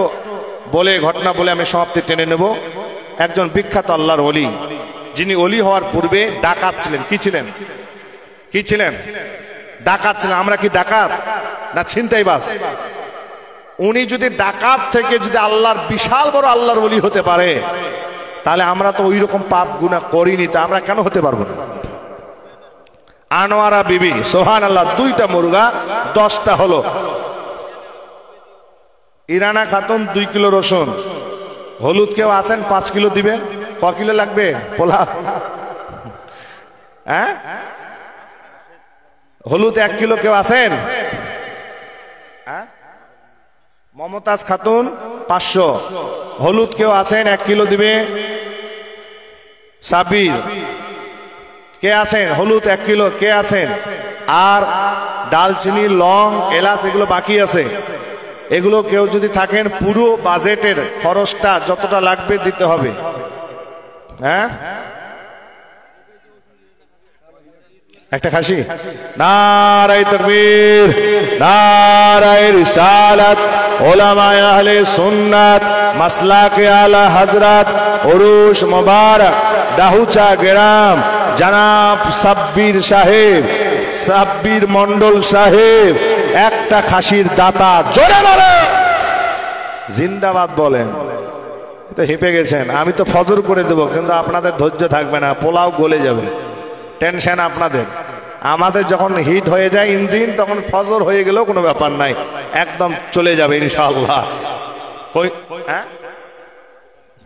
বলে ঘটনা বলে আমি সমাপ্তি টেনে নেব। একজন বিখ্যাত আল্লাহর ওলি, যিনি ওলি হওয়ার পূর্বে ডাকাত ছিলেন। কি ছিলেন? কি ছিলেন? ডাকাত ছিলেন। আমরা কি ডাকাত না ছিনতাইবাজ? উনি যদি ডাকাত থেকে যদি আল্লাহর বিশাল বড় আল্লাহর ওলি হতে পারে, তাহলে আমরা তো ওই রকম পাপ গুনাহ করিনি, তা আমরা কেন হতে পারবো না? আনোয়ারা বিবি সুবহানাল্লাহ, 2টা মুরগা 10টা হলো। ইরানা খাতুন 2 কিলো রসুন। হলুদ কেউ আছেন 5 কিলো দিবেন? ক কিলো লাগবে পোলা? হ্যাঁ হলুদ 1 কিলো কেউ আছেন? হ্যাঁ মমতাজ খাতুন 500। হলুদ কেউ আছেন 1 কিলো দিবে? সাবির কে আছেন? হলুদ 1 কিলো কে আছেন? আর ডালচিনি, লং, এলাচ এগুলো বাকি আছে, এগুলো কেউ যদি থাকেন পুরো বাজেটের খরচটা যতটা লাগবে দিতে হবে। হ্যাঁ একটা খাসি। নারায়ে তাকবীর, নারায়ে রিসালাত, উলামায়ে আহলে সুন্নাত, মাসলাকে আলা হযরত উরুস মুবারক দাহুচা গ্রাম জনাব সাব্বির সাহেব, সাব্বির মন্ডল সাহেব একটা খাসির দাতা। জোরে বলে জিন্দাবাদ বলেন। তো হেঁপে গেছেন। আমি তো ফজর করে দেব, কিন্তু আপনাদের ধৈর্য থাকবে না, পোলাও গলে যাবে। টেনশন আপনাদের। আমাদের যখন হিট হয়ে যায় ইঞ্জিন, তখন ফজর হয়ে গেলেও কোনো ব্যাপার নাই, একদম চলে যাবে ইনশাআল্লাহ।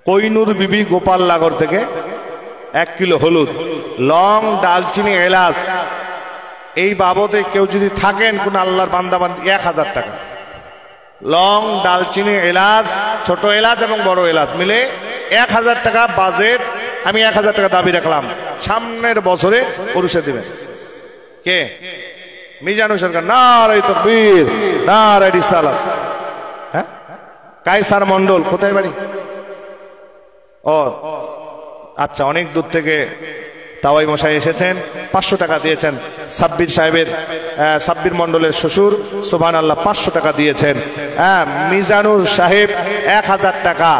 কইনুর বিবি গোপালনগর থেকে 1 কিলো হলুদ, লং, ডালচিনি, এলাচ এই বাবদে কেউ যদি থাকেন কোন আল্লাহর বান্দাবান্দি 1000 টাকা। লং, ডালচিনি, এলাচ, ছোট এলাচ এবং বড় এলাচ মিলে 1000 টাকা বাজেট। আমি 1000 টাকা দাবি রাখলাম, সামনের বছরে পুরুষে দিবেন। কে? মিজানুর সরকার। নারায়ে তাকবীর, নারায়ে রিসালাত। হ্যাঁ কায়সার মন্ডল কোথায় বাড়ি? ও আচ্ছা, অনেক দূর থেকে তাওয়াই মশাই এসেছেন, 500 টাকা দিয়েছেন। সাব্বির সাহেবের, সাব্বির মন্ডলের শ্বশুর সুবহানাল্লাহ 500 টাকা দিয়েছেন। হ্যাঁ মিজানুর সাহেব 1000 টাকা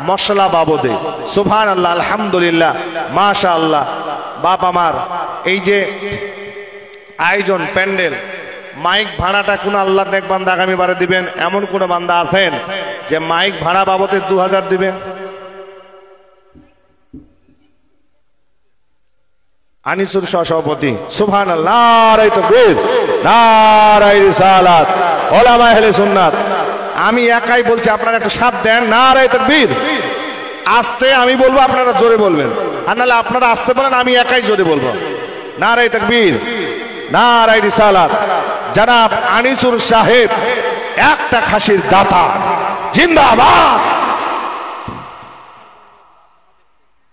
মশলা বাবদে। সুবহানাল্লাহ, আলহামদুলিল্লাহ, মাশাআল্লাহ। বাপ আমার, এই যে আয়োজন প্যান্ডেল, মাইক ভাড়াটা কোন আল্লাহর নেক বান্দা আগামী বারে দিবেন? এমন কোন বান্দা আছেন যে মাইক ভাড়া বাবদে 2000 দিবেন? আনিসুর সভাপতি সুবহানাল্লাহ, নারায়ে তাকবীর, নারায়ে রিসালাত, উলামায়ে আহলে সুন্নাত। আমি একাই বলছি, আপনারা একটু সাথ দেন। নারায়ে তাকবীর। আস্তে আমি বলবো, আপনারা জোরে বলবেন, আর নাহলে আপনারা আস্তে বলেন, আমি একাই জোরে বলবো। নারায়ে তাকবীর, নারায়ে রিসালাত। জনাব আনিসুর সাহেব একটা খাসির দাতা। জিন্দাবাদ।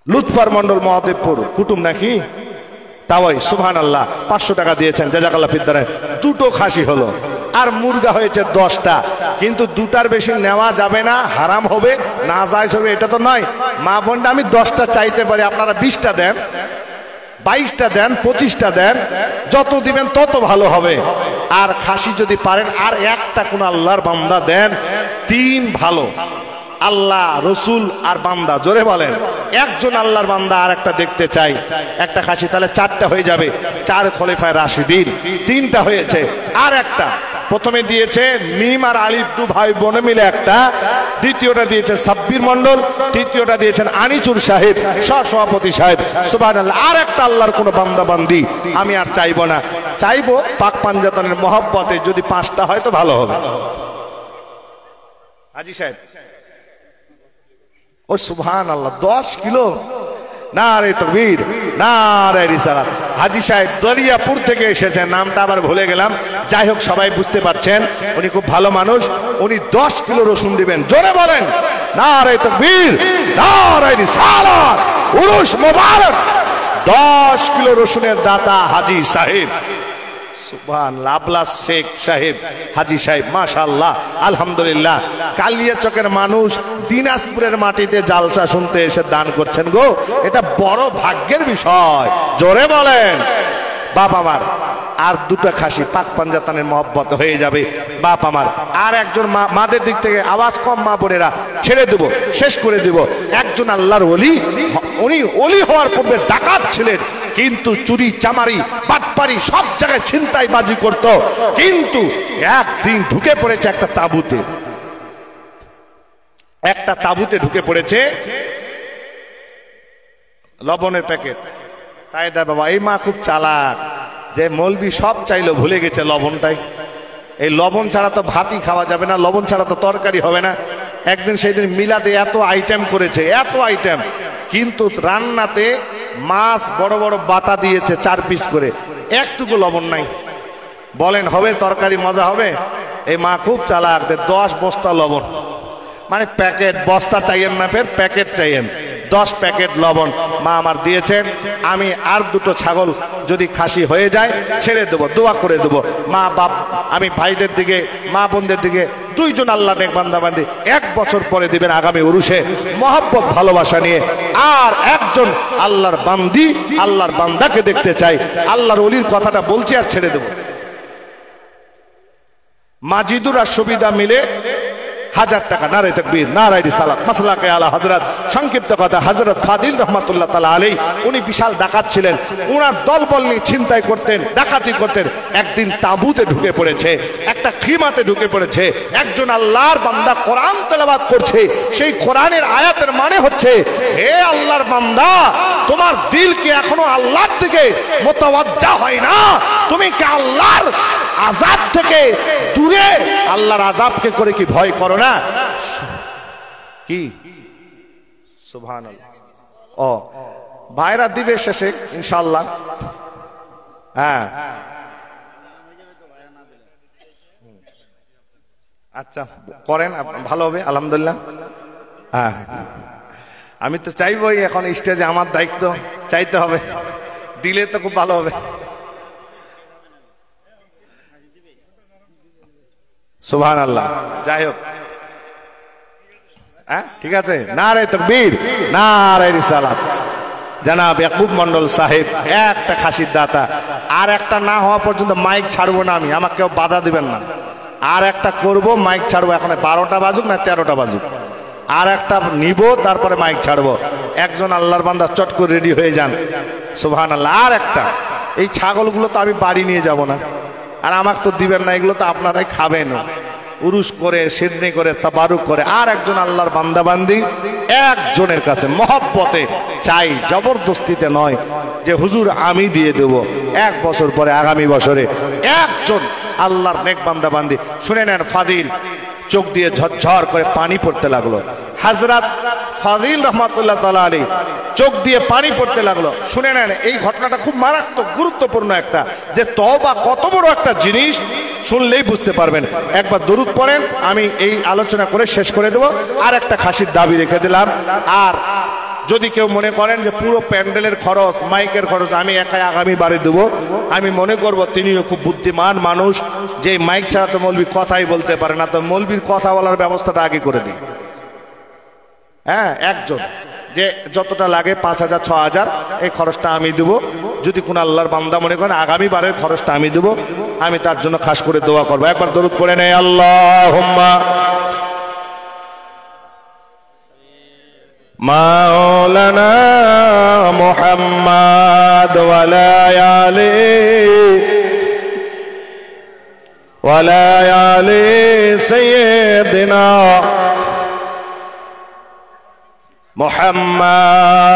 লুৎফার মন্ডল মহাদেবপুর কুটুম নাকি তাওয়াই সুবহানাল্লাহ 500 টাকা দিয়েছেন, জাযাকাল্লাহ ফিদ্দারে। 2টো খাসি হলো, আর মুরগা হয়েছে 10টা। কিন্তু 2টার বেশি নেওয়া যাবে না, হারাম হবে, না জায়েজ হবে, এটা তো নয়। মা বোনটা আমি 10টা চাইতে পারি, আপনারা 20টা দেন, 22টা দেন, 25টা দেন, যত দিবেন তত ভালো হবে। আর খাসি যদি পারেন আর একটা কোন আল্লাহর বান্দা দেন, 3 ভালো। আল্লাহ, রসুল আর বান্দা, জোরে বলেন। একজন আল্লাহর বান্দা আর একটা দেখতে চাই, একটা খাসি, তাহলে 4টা হয়ে যাবে। 4 খলিফায়ে রাশিদিন, 3টা হয়েছে। আর একটা প্রথমে দিয়েছে মিম আর আলিফ 2 ভাই বোন মিলে একটা, দ্বিতীয়টা দিয়েছে সাব্বির মন্ডল, তৃতীয়টা দিয়েছেন আনিসুর সাহেব সভাপতি সাহেব। সুবহানাল্লাহ। আর একটা আল্লাহর কোন বান্দা বান্দি আমি আর চাইবো না, চাইবো পাক পাঞ্জাতনের মহব্বতে যদি 5টা হয় তো ভালো হবে। হাজী সাহেব, ও সুবহানাল্লাহ, 10 কিলো। নারায়ে তাকবীর, নারায়ে রিসালাত। হাজী সাহেব দরিয়াপুর থেকে এসেছেন, নামটা আবার ভুলে গেলাম। যাই হোক, সবাই বুঝতে পারছেন উনি খুব ভালো মানুষ। উনি 10 কিলো রসুন দিবেন। জোরে বলেন নারায়ে তাকবীর, নারায়ে রিসালাত, উরুস মুবারক। 10 কিলো রসুনের দাতা হাজী সাহেব। সুবহানাল্লাহ। আবলাস শেখ সাহেব, হাজী সাহেব, মাশাআল্লাহ, আলহামদুলিল্লাহ। কালিয়াচকের মানুষ দিনাজপুরের মাটিতে জালসা শুনতে এসে দান করছেন গো, এটা বড় ভাগ্যের বিষয়। জোরে বলেন। বাপ আমার, আর দুটো খাসি পাক পাঞ্জাতানের মহব্বত হয়ে যাবে বাপ আমার। আর একজন মাদের দিক থেকে আওয়াজ কম মা বোনেরা, ছেড়ে দেব, শেষ করে দেব। একজন আল্লাহর ওলি, উনি ওলি হওয়ার পূর্বে ডাকাত ছিলেন, কিন্তু চুরি চামারি বাটপারি সব জায়গায় ছিনতাইবাজি করত। কিন্তু একদিন ঢুকে পড়েছে একটা তাঁবুতে ঢুকে পড়েছে লবণের প্যাকেট। সাইদা বাবা, এই মা খুব চালাক, যে মৌলবি সব চাইলো, ভুলে গেছে লবণটাই। এই লবণ ছাড়া তো ভাতই খাওয়া যাবে না, লবণ ছাড়া তো তরকারি হবে না। একদিন সেই দিন মিলাদে এত আইটেম করেছে, এত আইটেম, কিন্তু রান্নাতে মাছ বড় বড় বাটা দিয়েছে 4 পিস করে, একটুকু লবণ নাই। বলেন হবে তরকারি মজা হবে? এই মা খুব চালাক, 10 বস্তা লবণ, মানে প্যাকেট, বস্তা চাইয়েন না, ফের প্যাকেট চাইয়েন, 10 প্যাকেট লবণ মা আমার দিয়েছেন। আমি আর দুটো ছাগল যদি খাসি হয়ে যায় ছেড়ে দেবো, দোয়া করে দেবো। মা বাপ, আমি ভাইদের দিকে, মা বোনদের দিকে, 2 জন আল্লাহ নেক বান্দা বান্দি 1 বছর পরে দিবেন আগামী উরুষে, মহব্বত ভালোবাসা নিয়ে। আর একজন আল্লাহর বান্দি, আল্লাহর বান্দাকে দেখতে চাই, আল্লাহর ওলির কথাটা বলছি আর ছেড়ে দেবো। মাজিদুর আর সুবিধা মিলে 1000 টাকা। নারে তাকবীর, নারায়ে রিসালাত, মাসলাকে আলা হযরত। সংক্ষিপ্ত কথা, হযরত ফাদিল রহমাতুল্লাহ তাআলা আলাইহি, উনি বিশাল ডাকাত ছিলেন। উনার দলবল নিয়ে ছিনতাই করতেন, ডাকাতি করতেন। একদিন তাঁবুতে ঢুকে পড়েছে, একটা খিমাতে ঢুকে পড়েছে। একজন আল্লাহর বান্দা কোরআন তেলাওয়াত করছে, সেই কোরআনের আয়াতের মানে হচ্ছে, হে আল্লাহর বান্দা, তোমার দিল কি এখনো আল্লাহর দিকে মুতাওয়াজ্জা হয় না? তুমি কি আল্লাহর আযাব থেকে দূরে, আল্লাহর আযাবকে করে কি ভয় করো না? কি সুবহানাল্লাহ। ও ভাইরা দিবে শেষে ইনশাআল্লাহ। হ্যাঁ আচ্ছা করেন, ভালো হবে আলহামদুলিল্লাহ। হ্যাঁ আমি তো চাইবই, এখন স্টেজে আমার দায়িত্ব, চাইতে হবে, দিলে তো খুব ভালো হবে। সুবহানাল্লাহ। যাই হোক, হ্যাঁ ঠিক আছে। নারে তাকবীর, নারে রিসালাত। জনাব ইয়াকুব মন্ডল সাহেব একটা খাসির দাতা। আর একটা না হওয়া পর্যন্ত মাইক ছাড়বো না আমি, আমাকে কেউ বাধা দিবেন না। আর একটা করব, মাইক ছাড়বো, এখন 12টা বাজুক না 13টা বাজুক, আর একটা নিব, তারপরে মাইক ছাড়বো। একজন আল্লাহর বান্দা চট করে রেডি হয়ে যান। সুবহানাল্লাহ। আর একটা, এই ছাগলগুলো তো আমি বাড়ি নিয়ে যাব না, আর আমাকে তো দিবেন না, এগুলো তো আপনারাই খাবেন, উরুস করে, সিদনি করে, তাবারুক করে। আর একজন আল্লাহর বান্দা বান্দি একজনের কাছে মহব্বতে চাই, জবরদস্তিতে নয়, যে হুজুর আমি দিয়ে দেব 1 বছর পরে, আগামী বছরে। একজন আল্লাহর নেক বান্দা বান্দি, শুনে নেন, ফাদিল চোখ দিয়ে ঝরঝর করে পানি পড়তে লাগলো। হযরত ফাদিল রহমাতুল্লাহ তাআলা আলাইহি চোখ দিয়ে পানি পড়তে লাগলো। শুনে নেন, এই ঘটনাটা খুব মারাত্মক গুরুত্বপূর্ণ একটা, যে তওবা কত বড় একটা জিনিস, শুনলেই বুঝতে পারবেন। একবার দরুদ পড়েন, আমি এই আলোচনা করে শেষ করে দেব। আর একটা খাসির দাবি রেখে দিলাম। আর যদি কেউ মনে করেন যে পুরো প্যান্ডেলের খরচ, মাইকের খরচ আমি একাই আগামী বারে দেবো, আমি মনে করব তিনিও খুব বুদ্ধিমান মানুষ, যে মাইক ছাড়া তো মৌলবি কথাই বলতে পারে না, তো মৌলবির কথা বলার ব্যবস্থাটা আগে করে দিই। হ্যাঁ, একজন যে যতটা লাগে 5000 6000 এই খরচটা আমি দেবো। যদি কোন আল্লাহর বান্দা মনে করেন আগামী বারের খরচটা আমি দেবো, আমি তার জন্য খাস করে দোয়া করবো। একবার দরুদ পড়ে নেই, আল্লাহুম্মা মাওলানা মুহাম্মদ ওয়ালা আলি সাইয়্যিদিনা মুহাম্মদ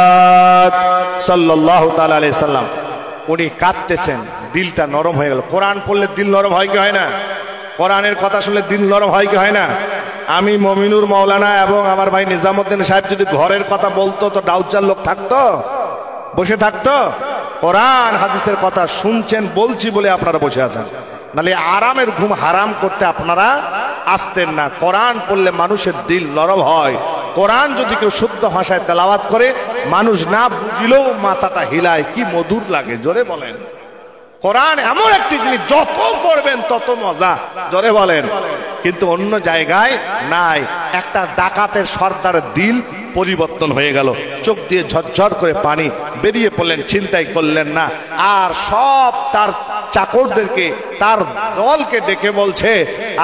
সাল্লাল্লাহু তাআলা আলাইহি সাল্লাম। উনি কাঁদতেছেন, দিলটা নরম হয়ে গেল। কোরআন পড়লে দিল নরম হয় কি হয় না? কোরআনের কথা শুনলে দিল নরম হয় কি হয় না? আমি মমিনুর মাওলানা এবং আমার ভাই নিজামউদ্দিন সাহেব যদি ঘরের কথা বলতো তো ডাউচার লোক থাকতো, বসে থাকতো? কোরআন হাদিসের কথা শুনছেন বলছি বলে আপনারা বসে আছেন, নালে আরামের ঘুম হারাম করতে আপনারা আসতেন না। কোরআন পড়লে মানুষের দিল নরম হয়। কোরআন যদি কেউ শুদ্ধ ভাষায় তেলাওয়াত করে, মানুষ না বুঝলেও মাথাটা হিলায়, কি মধুর লাগে, জোরে বলেন। কোরআন এমন একটি জিনিস, যত পড়বেন তত মজা, জোরে বলেন। কিন্তু অন্য জায়গায় নাই। একটা ডাকাতের সর্দারের দিল পরিবর্তন হয়ে গেল, চোখ দিয়ে ঝরঝর করে পানি বেরিয়ে পড়লেন, চিন্তাই করলেন না। আর সব তার চাকরদেরকে, তার দলকে ডেকে বলছে,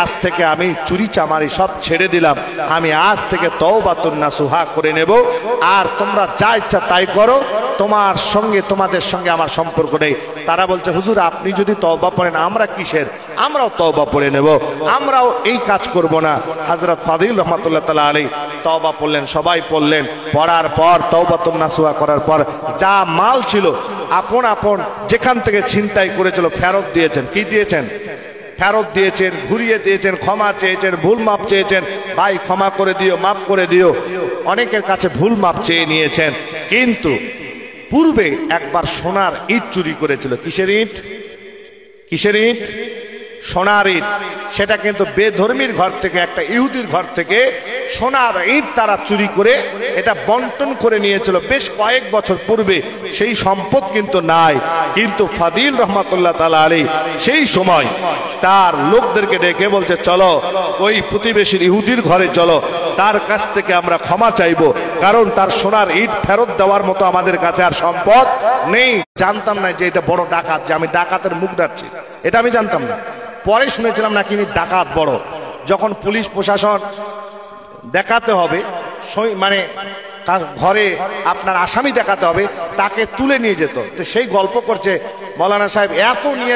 আজ থেকে আমি চুরি চামারি সব ছেড়ে দিলাম, আমি আজ থেকে তওবাতুন নাসুহা করে নেব, আর তোমরা যা ইচ্ছা তাই করো, তোমাদের সঙ্গে আমার সম্পর্ক নেই। তারা বলছে, হুজুর আপনি যদি তওবা পড়েন আমরা কিসের, আমরাও তওবা পড়ে নেব, আমরাও এই কাজ করব না। হযরত ফাদিল রহমাতুল্লাহ তাআলা আলাইহি তওবা পড়লেন, সবাই পড়লেন। পড়ার পর তওবাতুন নাসুহা করার পর যা মাল ছিল আপন আপন যেখান থেকে ছিনতাই করেছিল ফেরত দিয়েছেন। কি দিয়েছেন? ফেরত দিয়েছেন, ঘুরিয়ে দিয়েছেন, ক্ষমা চেয়েছেন, ভুল মাপ চেয়েছেন, ভাই ক্ষমা করে দিও, মাফ করে দিও। অনেকের কাছে ভুল মাপ চেয়ে নিয়েছেন। কিন্তু পূর্বে একবার সোনার ইট চুরি করেছিল। কিসের ইট? কিসের ইট? সোনার ইট। সেটা কিন্তু বেধর্মীর ঘর থেকে, একটা ইহুদির ঘর থেকে সোনার ইট তারা চুরি করে এটা বন্টন করে নিয়েছিল বেশ কয়েক বছর পূর্বে। সেই সম্পদ কিন্তু নাই। কিন্তু ফাদিল রহমাতুল্লাহ তাআলা আলাইহি সেই সময় তার লোকদেরকে ডেকে বলছে, চলো ওই প্রতিবেশীর ইহুদির ঘরে চলো, তার কাছ থেকে আমরা ক্ষমা চাইবো, কারণ তার সোনার ইট ফেরত দেওয়ার মতো আমাদের কাছে আর সম্পদ নেই। জানতাম না যে এটা বড় ডাকাত, যে আমি ডাকাতের মুখ ডাকছি, এটা আমি জানতাম না। পরে শুনেছিলাম নাকি ইনি ডাকাত বড়। যখন পুলিশ প্রশাসন দেখাতে হবে, মানে তার ঘরে আপনার আসামি দেখাতে হবে, তাকে তুলে নিয়ে যেত। তো সেই গল্প করছে, মৌলানা সাহেব এত নিয়ে